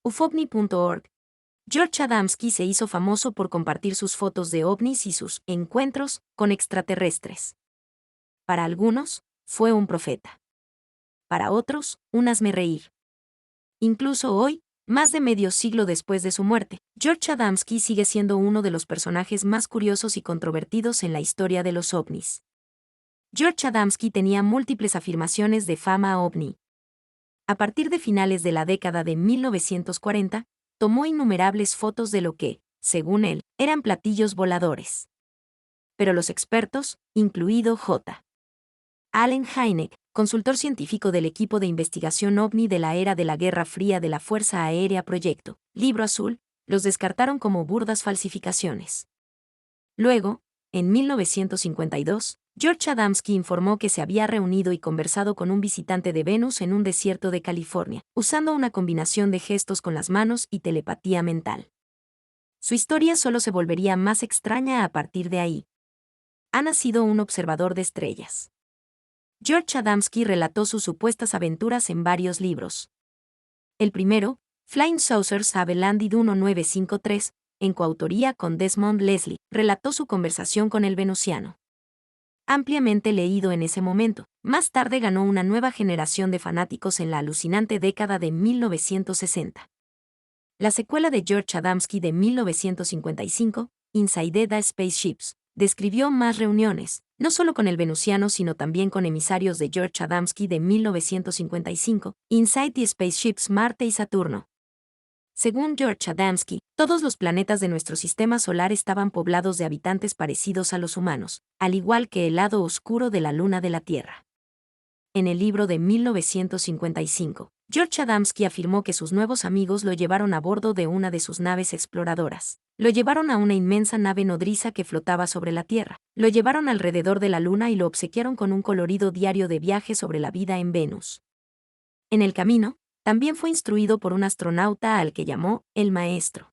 ufovni.org. George Adamski se hizo famoso por compartir sus fotos de ovnis y sus encuentros con extraterrestres. Para algunos, fue un profeta. Para otros, un hazmerreír. Incluso hoy, más de medio siglo después de su muerte, George Adamski sigue siendo uno de los personajes más curiosos y controvertidos en la historia de los ovnis. George Adamski tenía múltiples afirmaciones de fama ovni. A partir de finales de la década de 1940, tomó innumerables fotos de lo que, según él, eran platillos voladores. Pero los expertos, incluido J. Allen Hynek, consultor científico del equipo de investigación OVNI de la era de la Guerra Fría de la Fuerza Aérea Proyecto, Libro Azul, los descartaron como burdas falsificaciones. Luego, en 1952, George Adamski informó que se había reunido y conversado con un visitante de Venus en un desierto de California, usando una combinación de gestos con las manos y telepatía mental. Su historia solo se volvería más extraña a partir de ahí. Ha nacido un observador de estrellas. George Adamski relató sus supuestas aventuras en varios libros. El primero, Flying Saucers Have Landed 1953, en coautoría con Desmond Leslie, relató su conversación con el venusiano. Ampliamente leído en ese momento, más tarde ganó una nueva generación de fanáticos en la alucinante década de 1960. La secuela de George Adamski de 1955, Inside the Spaceships, describió más reuniones, no solo con el venusiano sino también con emisarios de George Adamski de 1955, Inside the Spaceships Marte y Saturno. Según George Adamski, todos los planetas de nuestro sistema solar estaban poblados de habitantes parecidos a los humanos, al igual que el lado oscuro de la luna de la Tierra. En el libro de 1955, George Adamski afirmó que sus nuevos amigos lo llevaron a bordo de una de sus naves exploradoras. Lo llevaron a una inmensa nave nodriza que flotaba sobre la Tierra. Lo llevaron alrededor de la Luna y lo obsequiaron con un colorido diario de viaje sobre la vida en Venus. En el camino, también fue instruido por un astronauta al que llamó el maestro.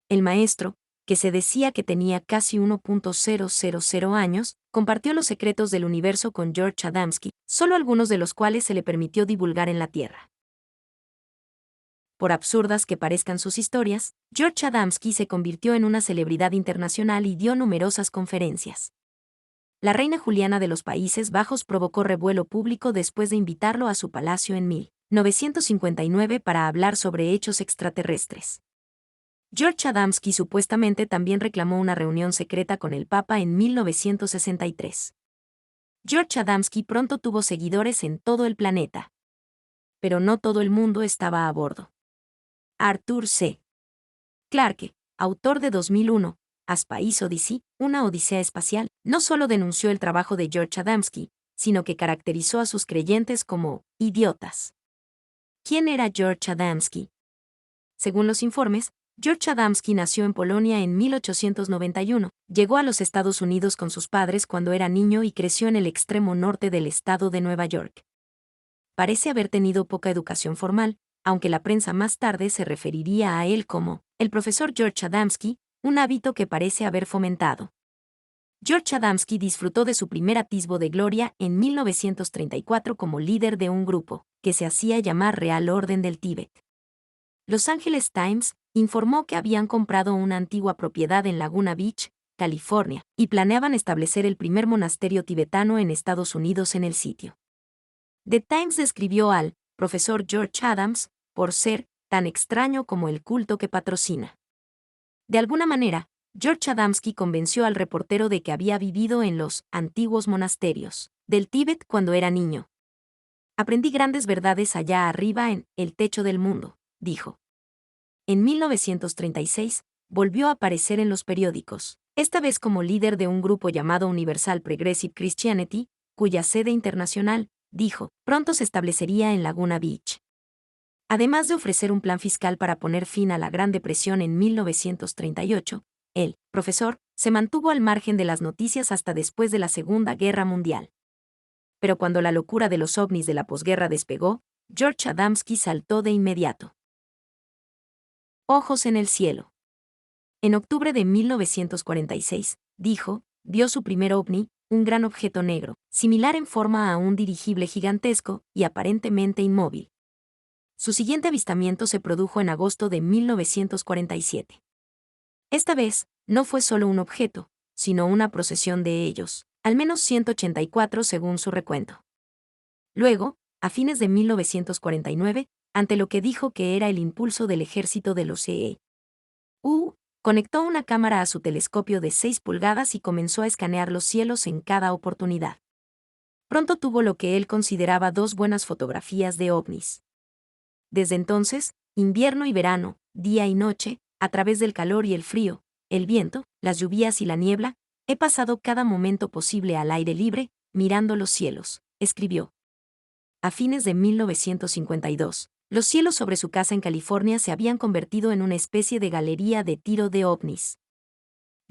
El maestro, que se decía que tenía casi 1.000 años, compartió los secretos del universo con George Adamski, solo algunos de los cuales se le permitió divulgar en la Tierra. Por absurdas que parezcan sus historias, George Adamski se convirtió en una celebridad internacional y dio numerosas conferencias. La reina Juliana de los Países Bajos provocó revuelo público después de invitarlo a su palacio en 1959 para hablar sobre hechos extraterrestres. George Adamski supuestamente también reclamó una reunión secreta con el Papa en 1963. George Adamski pronto tuvo seguidores en todo el planeta. Pero no todo el mundo estaba a bordo. Arthur C. Clarke, autor de 2001, A Space Odyssey, una odisea espacial, no solo denunció el trabajo de George Adamski, sino que caracterizó a sus creyentes como idiotas. ¿Quién era George Adamski? Según los informes, George Adamski nació en Polonia en 1891, llegó a los Estados Unidos con sus padres cuando era niño y creció en el extremo norte del estado de Nueva York. Parece haber tenido poca educación formal, aunque la prensa más tarde se referiría a él como el profesor George Adamski, un hábito que parece haber fomentado. George Adamski disfrutó de su primer atisbo de gloria en 1934 como líder de un grupo, que se hacía llamar Real Orden del Tíbet. Los Angeles Times informó que habían comprado una antigua propiedad en Laguna Beach, California, y planeaban establecer el primer monasterio tibetano en Estados Unidos en el sitio. The Times describió al profesor George Adams por ser tan extraño como el culto que patrocina. De alguna manera, George Adamski convenció al reportero de que había vivido en los antiguos monasterios del Tíbet cuando era niño. Aprendí grandes verdades allá arriba en el techo del mundo, dijo. En 1936, volvió a aparecer en los periódicos, esta vez como líder de un grupo llamado Universal Progressive Christianity, cuya sede internacional, dijo, pronto se establecería en Laguna Beach. Además de ofrecer un plan fiscal para poner fin a la Gran Depresión en 1938, el profesor se mantuvo al margen de las noticias hasta después de la Segunda Guerra Mundial. Pero cuando la locura de los ovnis de la posguerra despegó, George Adamski saltó de inmediato. Ojos en el cielo. En octubre de 1946, dijo, vio su primer ovni, un gran objeto negro, similar en forma a un dirigible gigantesco y aparentemente inmóvil. Su siguiente avistamiento se produjo en agosto de 1947. Esta vez, no fue solo un objeto, sino una procesión de ellos, al menos 184 según su recuento. Luego, a fines de 1949, ante lo que dijo que era el impulso del ejército de los EU, conectó una cámara a su telescopio de 6 pulgadas y comenzó a escanear los cielos en cada oportunidad. Pronto tuvo lo que él consideraba 2 buenas fotografías de ovnis. Desde entonces, invierno y verano, día y noche, a través del calor y el frío, el viento, las lluvias y la niebla, he pasado cada momento posible al aire libre, mirando los cielos, escribió. A fines de 1952, los cielos sobre su casa en California se habían convertido en una especie de galería de tiro de ovnis.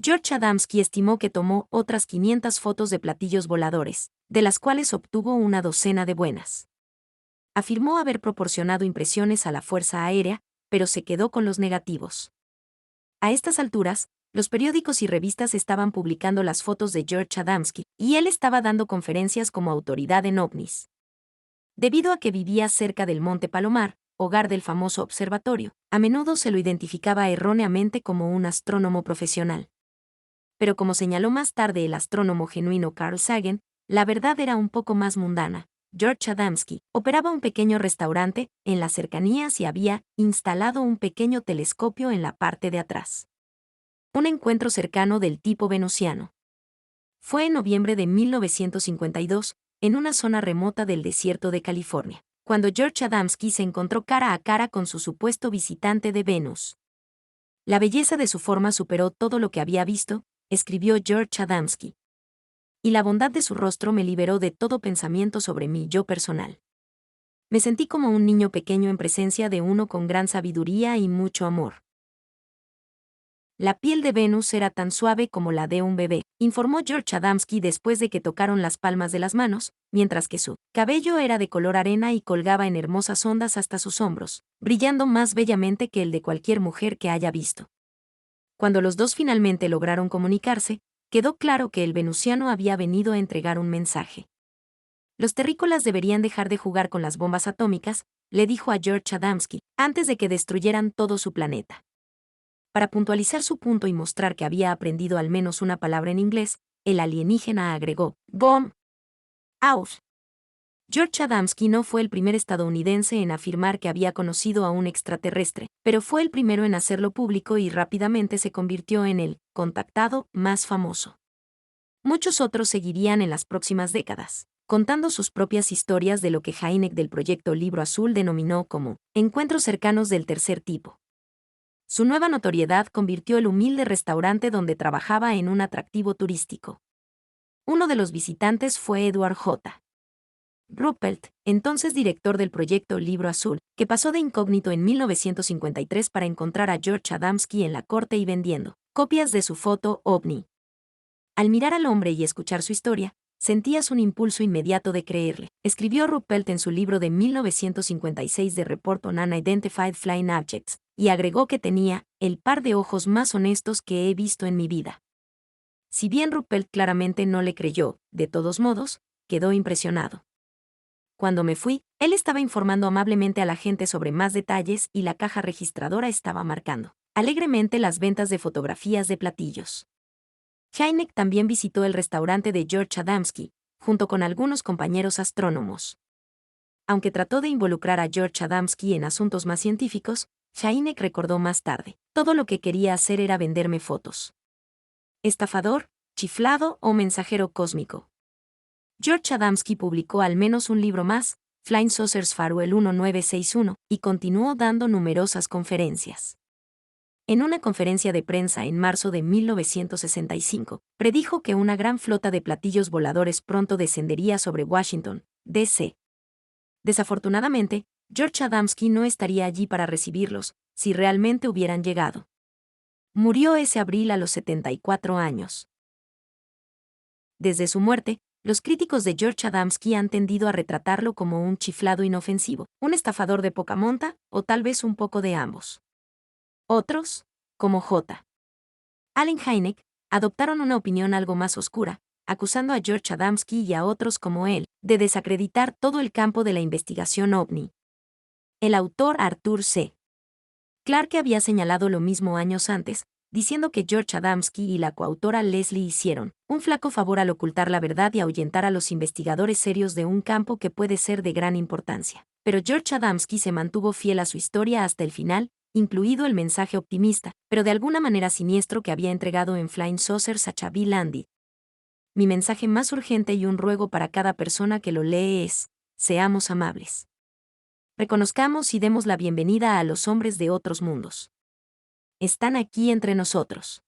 George Adamski estimó que tomó otras 500 fotos de platillos voladores, de las cuales obtuvo una docena de buenas. Afirmó haber proporcionado impresiones a la Fuerza Aérea, pero se quedó con los negativos. A estas alturas, los periódicos y revistas estaban publicando las fotos de George Adamski, y él estaba dando conferencias como autoridad en ovnis. Debido a que vivía cerca del Monte Palomar, hogar del famoso observatorio, a menudo se lo identificaba erróneamente como un astrónomo profesional. Pero como señaló más tarde el astrónomo genuino Carl Sagan, la verdad era un poco más mundana. George Adamski operaba un pequeño restaurante en las cercanías y había instalado un pequeño telescopio en la parte de atrás. Un encuentro cercano del tipo venusiano. Fue en noviembre de 1952, en una zona remota del desierto de California, cuando George Adamski se encontró cara a cara con su supuesto visitante de Venus. La belleza de su forma superó todo lo que había visto, escribió George Adamski. Y la bondad de su rostro me liberó de todo pensamiento sobre mi yo personal. Me sentí como un niño pequeño en presencia de uno con gran sabiduría y mucho amor. La piel de Venus era tan suave como la de un bebé, informó George Adamski después de que tocaron las palmas de las manos, mientras que su cabello era de color arena y colgaba en hermosas ondas hasta sus hombros, brillando más bellamente que el de cualquier mujer que haya visto. Cuando los dos finalmente lograron comunicarse, quedó claro que el venusiano había venido a entregar un mensaje. Los terrícolas deberían dejar de jugar con las bombas atómicas, le dijo a George Adamski, antes de que destruyeran todo su planeta. Para puntualizar su punto y mostrar que había aprendido al menos una palabra en inglés, el alienígena agregó, "Bomb out". George Adamski no fue el primer estadounidense en afirmar que había conocido a un extraterrestre, pero fue el primero en hacerlo público y rápidamente se convirtió en el contactado más famoso. Muchos otros seguirían en las próximas décadas, contando sus propias historias de lo que Hynek del proyecto Libro Azul denominó como encuentros cercanos del tercer tipo. Su nueva notoriedad convirtió el humilde restaurante donde trabajaba en un atractivo turístico. Uno de los visitantes fue Edward J. Ruppelt, entonces director del proyecto Libro Azul, que pasó de incógnito en 1953 para encontrar a George Adamski en la corte y vendiendo copias de su foto OVNI. Al mirar al hombre y escuchar su historia, sentías un impulso inmediato de creerle, escribió Ruppelt en su libro de 1956 de Report on Unidentified Flying Objects, y agregó que tenía el par de ojos más honestos que he visto en mi vida. Si bien Ruppelt claramente no le creyó, de todos modos, quedó impresionado. Cuando me fui, él estaba informando amablemente a la gente sobre más detalles y la caja registradora estaba marcando alegremente las ventas de fotografías de platillos. Hynek también visitó el restaurante de George Adamski, junto con algunos compañeros astrónomos. Aunque trató de involucrar a George Adamski en asuntos más científicos, Hynek recordó más tarde, todo lo que quería hacer era venderme fotos. Estafador, chiflado o mensajero cósmico. George Adamski publicó al menos un libro más, Flying Saucers Farewell 1961, y continuó dando numerosas conferencias. En una conferencia de prensa en marzo de 1965, predijo que una gran flota de platillos voladores pronto descendería sobre Washington, D.C. Desafortunadamente, George Adamski no estaría allí para recibirlos, si realmente hubieran llegado. Murió ese abril a los 74 años. Desde su muerte, los críticos de George Adamski han tendido a retratarlo como un chiflado inofensivo, un estafador de poca monta, o tal vez un poco de ambos. Otros, como J. Allen Hynek, adoptaron una opinión algo más oscura, acusando a George Adamski y a otros como él de desacreditar todo el campo de la investigación OVNI. El autor Arthur C. Clarke había señalado lo mismo años antes, diciendo que George Adamski y la coautora Leslie hicieron un flaco favor al ocultar la verdad y ahuyentar a los investigadores serios de un campo que puede ser de gran importancia. Pero George Adamski se mantuvo fiel a su historia hasta el final, incluido el mensaje optimista, pero de alguna manera siniestro que había entregado en Flying Saucers a Xavier Landy. Mi mensaje más urgente y un ruego para cada persona que lo lee es: seamos amables. Reconozcamos y demos la bienvenida a los hombres de otros mundos. Están aquí entre nosotros.